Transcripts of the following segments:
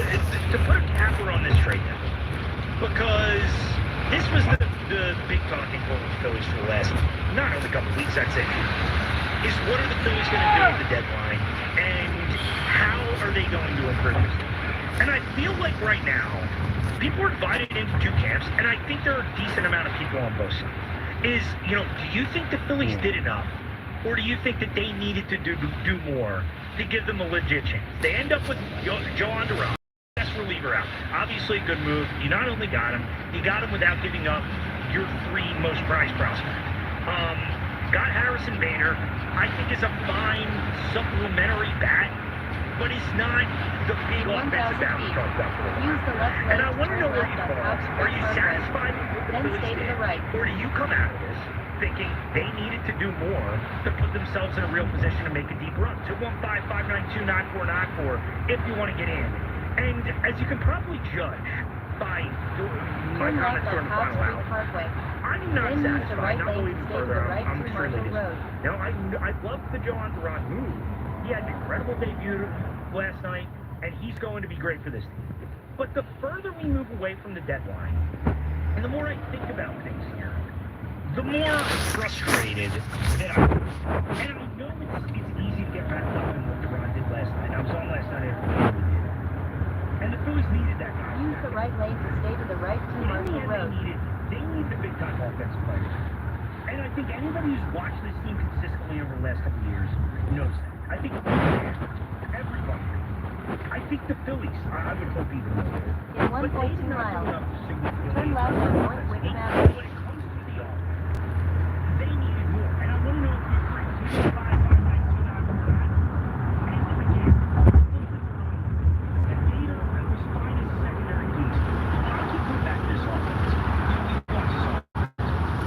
to put a capper on this trade now, because this was the big talking point with the Phillies for the last, not only couple weeks, I'd say, is what are the Phillies going to do at the deadline, and how are they going to improve this? And I feel like right now, people are divided into two camps, and I think there are a decent amount of people on both sides. Do you think the Phillies did enough, or do you think that they needed to do more to give them a legit chance? They end up with Joan Duran, best reliever out. Obviously a good move. You not only got him, you got him without giving up your three most prized prospects. Got Harrison Bader, I think is a fine supplementary bat, but he's not the big offensive bat we talked about for a while. And I want to know where you fall. Are you satisfied with what the Phillies did, or do you come out of this thinking they needed to do more to put themselves in a real position to make a deep run? 215-592-9494 if you want to get in. And as you can probably judge by my comments during the final hour, I'm not satisfied, not believing further. I'm extremely disappointed. Now, I loved the Joan Duran move. He had an incredible debut last night, and he's going to be great for this team. But the further we move away from the deadline, and the more I think about things here, the more frustrated that I am. And I know it's easy to get wrapped up in what Duran did last night. I was on last night after the game. And the Phillies needed that guy. Use the right lane to stay to the right to Marshall Road. They need the big-time offensive players. And I think anybody who's watched this team consistently over the last couple of years knows that. I think everybody. I think the Phillies, I would hope even more. In 1.2 miles, turn left on North Wickham Avenue. When it comes to the offense, they needed more. And I want to know if you agree. 2-5-5-9-2-9-4-9. And again, and Gator was fine as secondary piece. Why don't you put back this offense? You watch this offense.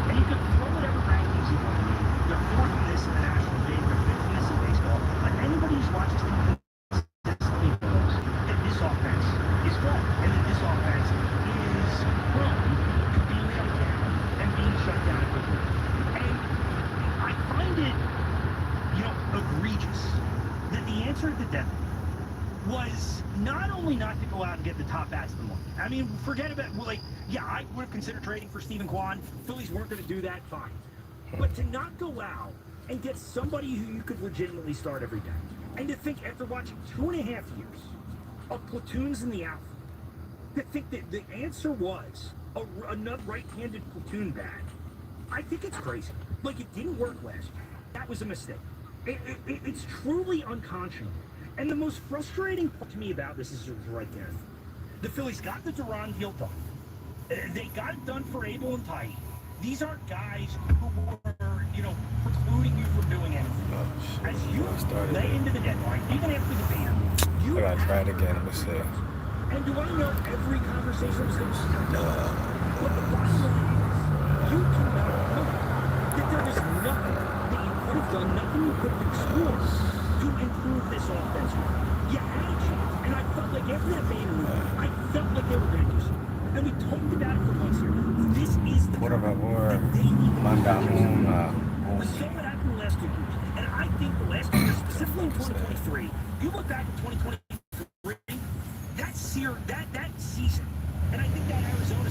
And you can throw whatever rankings you want. They're fourth in this in the National League. They're fifth in this in baseball. But anybody who's watched this team consistently knows that this offense is flawed. And that this offense is prone to being shut down and being shut down quickly. And I find it, egregious that the answer at the deadline was not only not to go out and get the top bats of the market. I mean, forget about, I would have considered trading for Stephen Kwan. Phillies weren't going to do that, fine. But to not go out and get somebody who you could legitimately start every day, and to think after watching 2.5 years of platoons in the outfield, to think that the answer was another right-handed platoon bat, I think it's crazy. It didn't work last year. That was a mistake. It's truly unconscionable. And the most frustrating part to me about this is right there. The Phillies got the Duran deal done. They got it done for Abel and Ty. These aren't guys who were, precluding you from doing anything. As you lay into the deadline, even after the ban, I gotta try it again. Let me see. And do I know every conversation was going to start? But the bottom line is, you cannot know that there was nothing that you could have done, nothing you could have explored to improve this offense. You had a chance, and I felt like after that Bader move, I felt like they were going to do something. And we talked about it for months here. This is the Por favor, that they need to mandame We saw what happened the last 2 years. And I think the last 2 years, specifically in 2023, you look back at 2023, that season, and I think that Arizona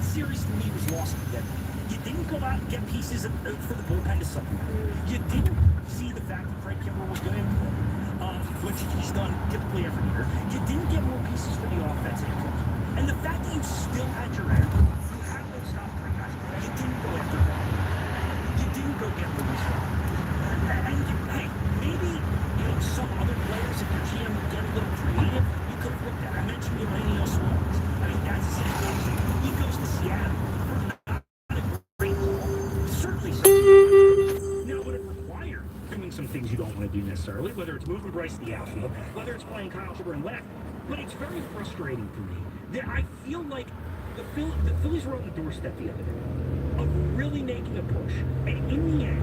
series to me was lost at the deadline. You didn't go out and get pieces for the bullpen to supplement. You didn't see the fact that Craig Kimbrell was going to improve, which he's done typically every year. You didn't get more pieces for the offense. And the fact that you still had your end, you had those top three guys. You didn't go after them. You didn't go get Luis Robert. And hey, maybe some other players, if your GM would get a little creative, you could have looked at. I mentioned Eugenio Suarez. I mean, that's the situation. He goes to Seattle for not a great haul. Certainly something. Now, would it require doing some things you don't want to do necessarily, whether it's moving Bryce to the outfield, whether it's playing Kyle Schwarber in left. But it's very frustrating for me that I feel like the Phillies were on the doorstep the other day of really making a push. And in the end,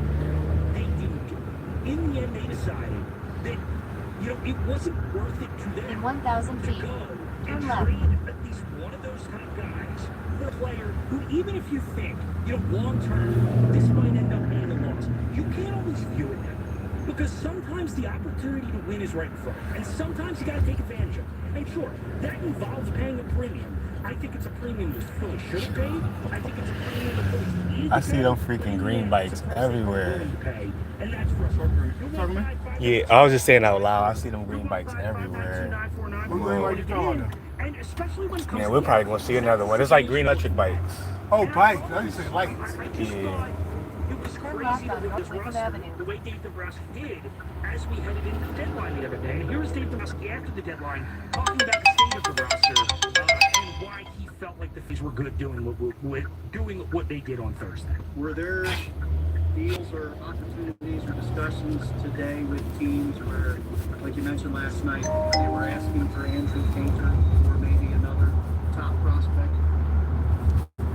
they didn't do it. In the end, they decided that, it wasn't worth it to them In 1,000 to feet, go and turn left. trade at least one of those top guys for a player who, even if you think, long term, this might end up being a loss, you can't always view it that way. Because sometimes the opportunity to win is right in front, and sometimes you got to take advantage of it. And sure, that involves paying a premium. I think it's a premium that Philly should have paid. I think it's a premium that Philly needed I to see pay. them freaking green bikes everywhere. And that's for us, Harper. Yeah, I was just saying out loud. I see them green bikes everywhere. And especially when it comes Man, to we're the probably gonna see another one. It's like green electric bikes. Oh, bikes. I used to say lights. I just thought it was crazy the way this roster, the way Dave Dombrowski did as we headed into the deadline the other day. And here's Dave Dombrowski after the deadline talking about the state of the roster and why he felt like the Phillies were good doing what they did on Thursday. Were there deals or opportunities or discussions today with teams where, like you mentioned last night, they were asking for Andrew Painter or maybe another top prospect?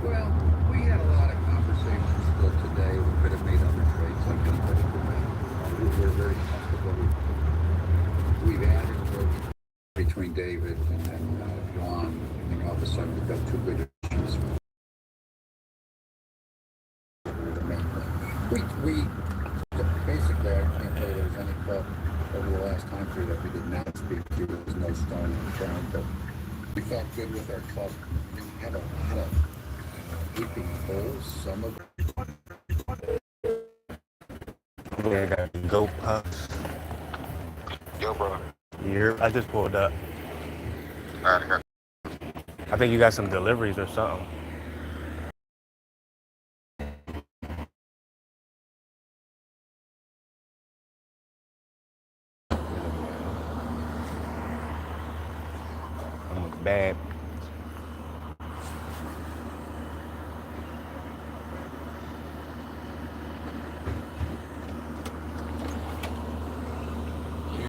Well, we had a lot of conversations still today. We could have made other trades like anybody could make. We're very comfortable. We've added between David and then Juan. And all of a sudden we've got two good issues. The main thing. We basically, I can't tell you there was any club over the last time period that we did not speak to. There was no stone unturned, but we felt good with our club. We had a lot of heaping holes. Some of Yeah, got goat puffs. Yo, bro. Here, I just pulled up. I think you got some deliveries or something. I'm a bad